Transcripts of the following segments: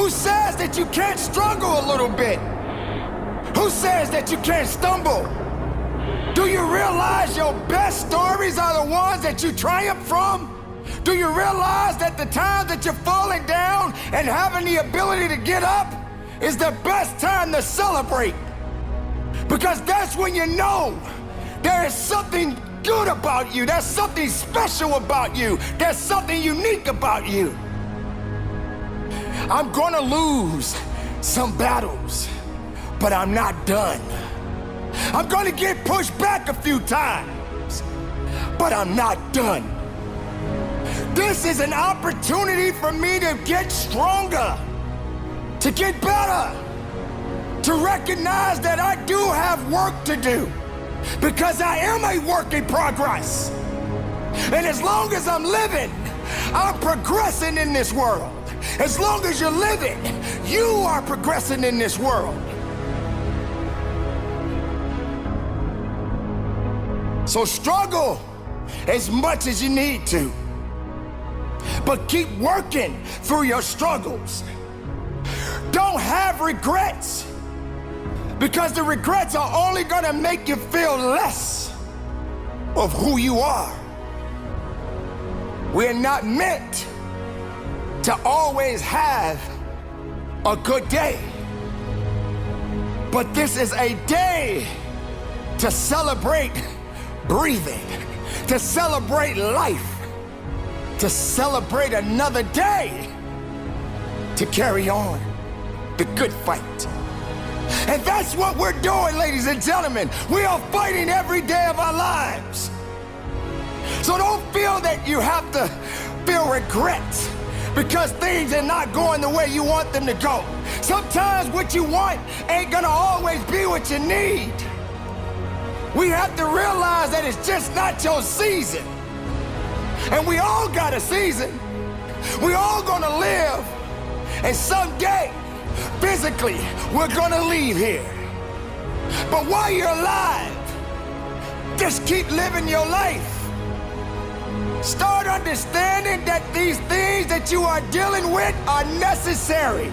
Who says that you can't struggle a little bit? Who says that you can't stumble? Do you realize your best stories are the ones that you triumph from? Do you realize that the time that you're falling down and having the ability to get up is the best time to celebrate? Because that's when you know there is something good about you. There's something special about you. There's something unique about you. I'm gonna lose some battles, but I'm not done. I'm gonna get pushed back a few times, but I'm not done. This is an opportunity for me to get stronger, to get better, to recognize that I do have work to do, because I am a work in progress. And as long as I'm living, I'm progressing in this world. As long as you're living, you are progressing in this world. So struggle as much as you need to, but keep working through your struggles. Don't have regrets, because the regrets are only gonna make you feel less of who you are. We're not meant to always have a good day, but this is a day to celebrate breathing, to celebrate life, to celebrate another day, to carry on the good fight. And that's what we're doing, ladies and gentlemen. We are fighting every day of our lives. So don't feel that you have to feel regret because things are not going the way you want them to go. Sometimes what you want ain't gonna always be what you need. We have to realize that it's just not your season. And we all got a season. We all gonna live. And someday, physically, we're gonna leave here. But while you're alive, just keep living your life. Start understanding that these things that you are dealing with are necessary,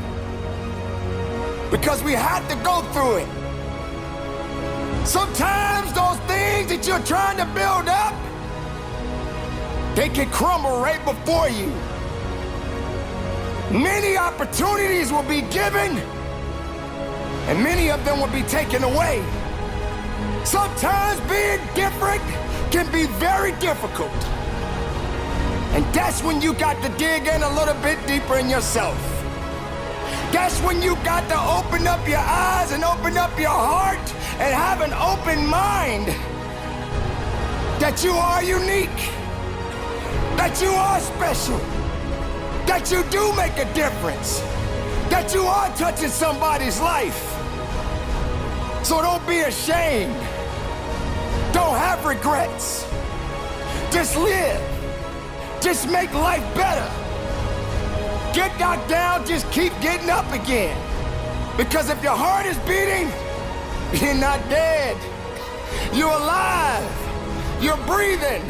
because we have to go through it. Sometimes those things that you're trying to build up, they can crumble right before you. Many opportunities will be given, and many of them will be taken away. Sometimes being different can be very difficult. And that's when you got to dig in a little bit deeper in yourself. That's when you got to open up your eyes and open up your heart and have an open mind that you are unique, that you are special, that you do make a difference, that you are touching somebody's life. So don't be ashamed. Don't have regrets. Just live. Just make life better. Get knocked down, just keep getting up again. Because if your heart is beating, you're not dead. You're alive. You're breathing.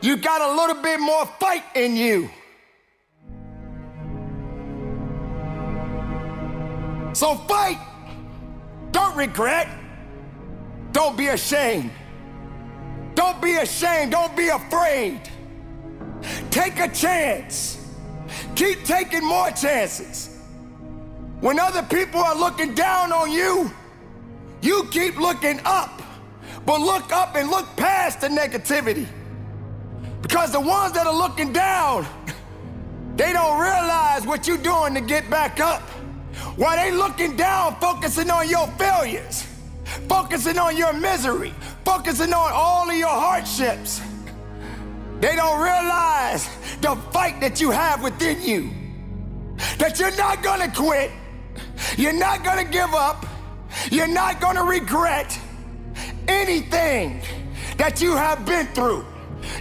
You got a little bit more fight in you. So fight. Don't regret. Don't be ashamed. Don't be ashamed. Don't be afraid. Take a chance. Keep taking more chances. When other people are looking down on you, you keep looking up. But look up and look past the negativity. Because the ones that are looking down, they don't realize what you're doing to get back up. While they looking down, focusing on your failures, focusing on your misery, focusing on all of your hardships, they don't realize the fight that you have within you. That you're not gonna quit, you're not gonna give up, you're not gonna regret anything that you have been through.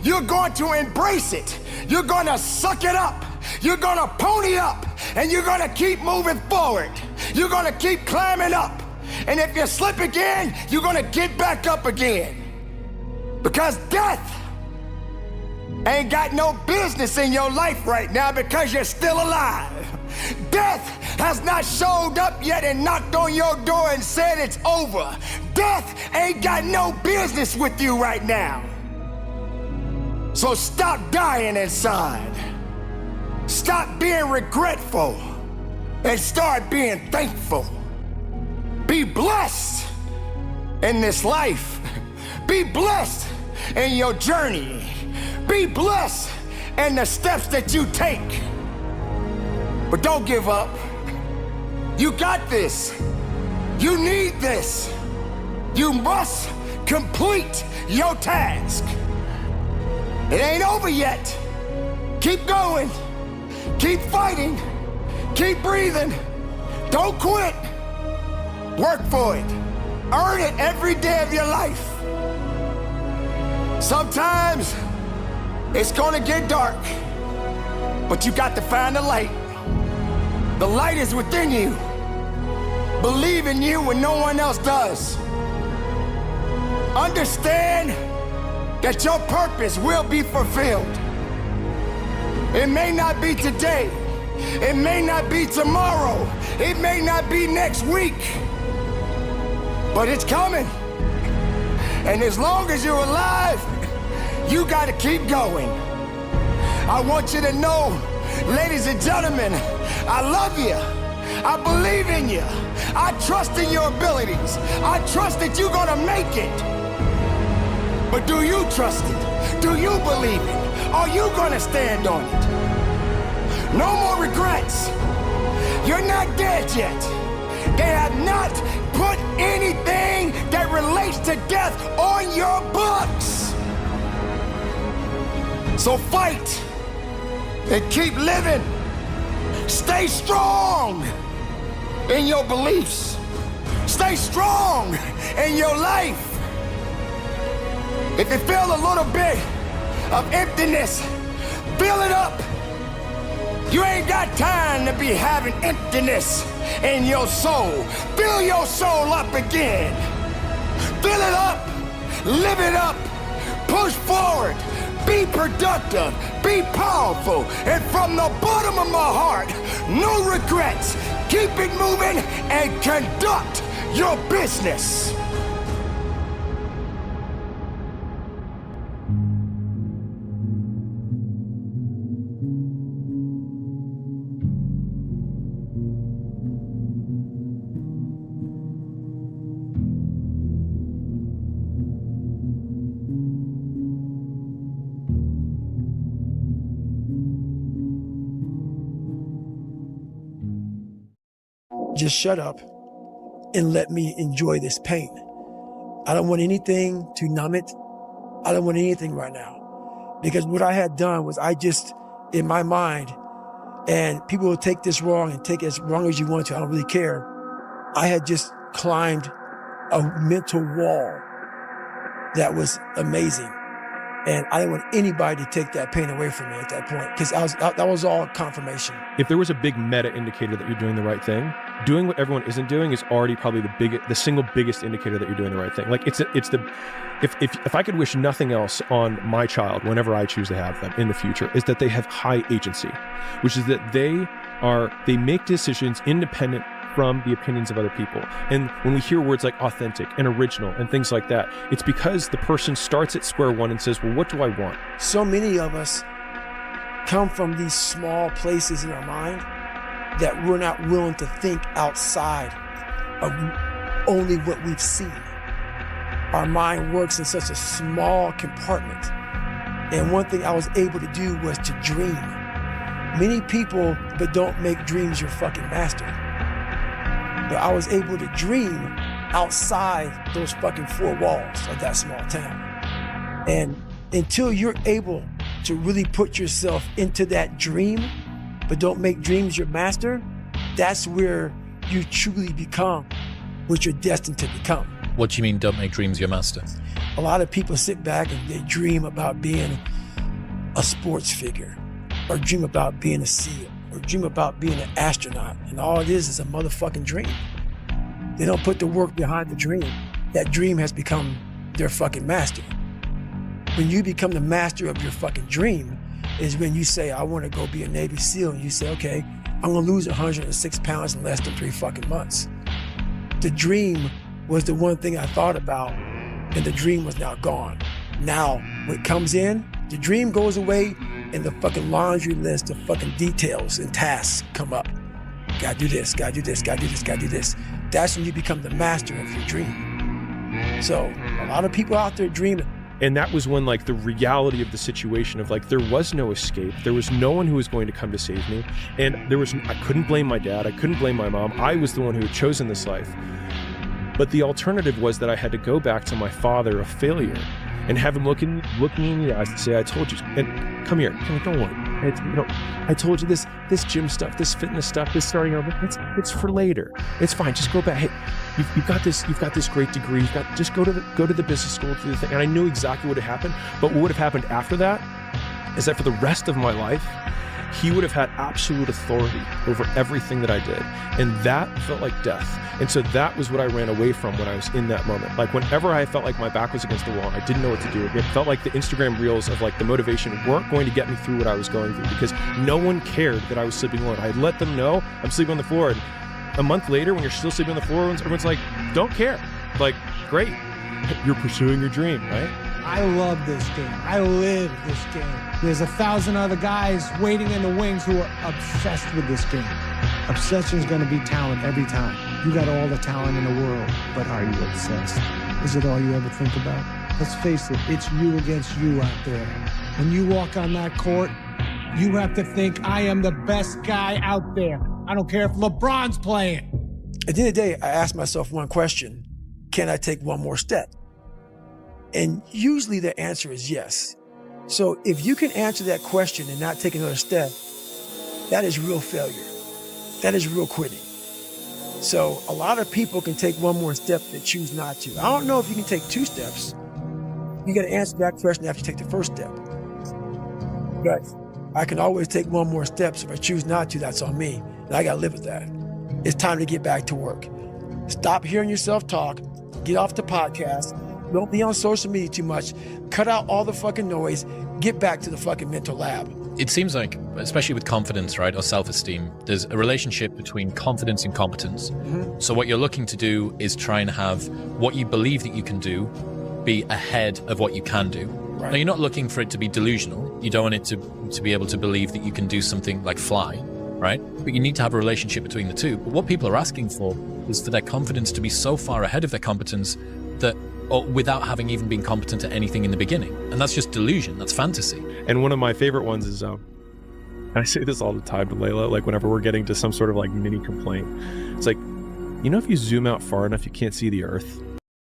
You're going to embrace it. You're gonna suck it up. You're gonna pony up, and you're gonna keep moving forward. You're gonna keep climbing up. And if you slip again, you're gonna get back up again. Because death ain't got no business in your life right now because you're still alive. Death has not showed up yet and knocked on your door and said it's over. Death ain't got no business with you right now. So stop dying inside. Stop being regretful and start being thankful. Be blessed in this life. Be blessed in your journey. Be blessed in the steps that you take. But don't give up. You got this. You need this. You must complete your task. It ain't over yet. Keep going. Keep fighting. Keep breathing. Don't quit. Work for it. Earn it every day of your life. Sometimes it's gonna get dark, but you got to find the light. The light is within you. Believe in you when no one else does. Understand that your purpose will be fulfilled. It may not be today. It may not be tomorrow. It may not be next week. But it's coming. And as long as you're alive, you gotta keep going. I want you to know, ladies and gentlemen, I love you. I believe in you. I trust in your abilities. I trust that you're gonna make it. But do you trust it? Do you believe it? Are you gonna stand on it? No more regrets. You're not dead yet. They have not put anything that relates to death on your books. So fight and keep living. Stay strong in your beliefs. Stay strong in your life. If you feel a little bit of emptiness, fill it up. You ain't got time to be having emptiness in your soul. Fill your soul up again. Fill it up. Live it up. Push forward. Be productive. Be powerful. And from the bottom of my heart, no regrets. Keep it moving and conduct your business. Just shut up and let me enjoy this pain. I don't want anything to numb it. I don't want anything right now. Because what I had done was I just, in my mind, and people will take this wrong and take it as wrong as you want to, I don't really care. I had just climbed a mental wall that was amazing. And I didn't want anybody to take that pain away from me at that point, because that was all confirmation. If there was a big meta indicator that you're doing the right thing, doing what everyone isn't doing is already probably the single biggest indicator that you're doing the right thing. Like if I could wish nothing else on my child, whenever I choose to have them in the future, is that they have high agency, which is that they make decisions independent from the opinions of other people. And when we hear words like authentic and original and things like that, it's because the person starts at square one and says, well, what do I want? So many of us come from these small places in our mind that we're not willing to think outside of only what we've seen. Our mind works in such a small compartment. And one thing I was able to do was to dream. Many people, but don't make dreams your fucking master. But I was able to dream outside those fucking four walls of that small town. And until you're able to really put yourself into that dream, but don't make dreams your master, that's where you truly become what you're destined to become. What do you mean, don't make dreams your master? A lot of people sit back and they dream about being a sports figure, or dream about being a SEAL, or dream about being an astronaut, and all it is a motherfucking dream. They don't put the work behind the dream. That dream has become their fucking master. When you become the master of your fucking dream is when you say, I want to go be a Navy SEAL, and you say, okay, I'm gonna lose 106 pounds in less than 3 fucking months. The dream was the one thing I thought about, and the dream was now gone. Now, when it comes in, the dream goes away, and the fucking laundry list of fucking details and tasks come up. Gotta do this, gotta do this, gotta do this, gotta do this. That's when you become the master of your dream. So, a lot of people out there dreaming. And that was when like the reality of the situation of like, there was no escape. There was no one who was going to come to save me. And I couldn't blame my dad. I couldn't blame my mom. I was the one who had chosen this life. But the alternative was that I had to go back to my father, a failure, and have him look me in the eyes and say, I told you. And come here, don't worry. I told you this gym stuff, this fitness stuff, this starting over, it's for later. It's fine. Just go back. Hey, you've got this great degree. Just go to the business school, do the thing. And I knew exactly what had happened. But what would have happened after that is that for the rest of my life, he would have had absolute authority over everything that I did. And that felt like death. And so that was what I ran away from when I was in that moment. Like whenever I felt like my back was against the wall, I didn't know what to do. It felt like the Instagram reels of like the motivation weren't going to get me through what I was going through because no one cared that I was sleeping alone. I let them know I'm sleeping on the floor. And a month later, when you're still sleeping on the floor, everyone's like, don't care. Like, great. You're pursuing your dream, right? I love this game. I live this game. There's 1,000 other guys waiting in the wings who are obsessed with this game. Obsession is going to be talent every time. You got all the talent in the world, but are you obsessed? Is it all you ever think about? Let's face it, it's you against you out there. When you walk on that court, you have to think, I am the best guy out there. I don't care if LeBron's playing. At the end of the day, I ask myself one question: can I take one more step? And usually the answer is yes. So if you can answer that question and not take another step, that is real failure. That is real quitting. So a lot of people can take one more step, they choose not to. I don't know if you can take 2 steps. You got to answer that question after you take the first step. But I can always take one more step. So if I choose not to, that's on me. And I got to live with that. It's time to get back to work. Stop hearing yourself talk. Get off the podcast. Don't be on social media too much. Cut out all the fucking noise. Get back to the fucking mental lab. It seems like, especially with confidence, right, or self-esteem, there's a relationship between confidence and competence. Mm-hmm. So what you're looking to do is try and have what you believe that you can do be ahead of what you can do. Right. Now, you're not looking for it to be delusional. You don't want it to be able to believe that you can do something like fly, right? But you need to have a relationship between the two. But what people are asking for is for their confidence to be so far ahead of their competence that, or without having even been competent at anything in the beginning. And that's just delusion, that's fantasy. And one of my favorite ones is, I say this all the time to Layla, like whenever we're getting to some sort of like mini complaint, it's like, if you zoom out far enough, you can't see the earth.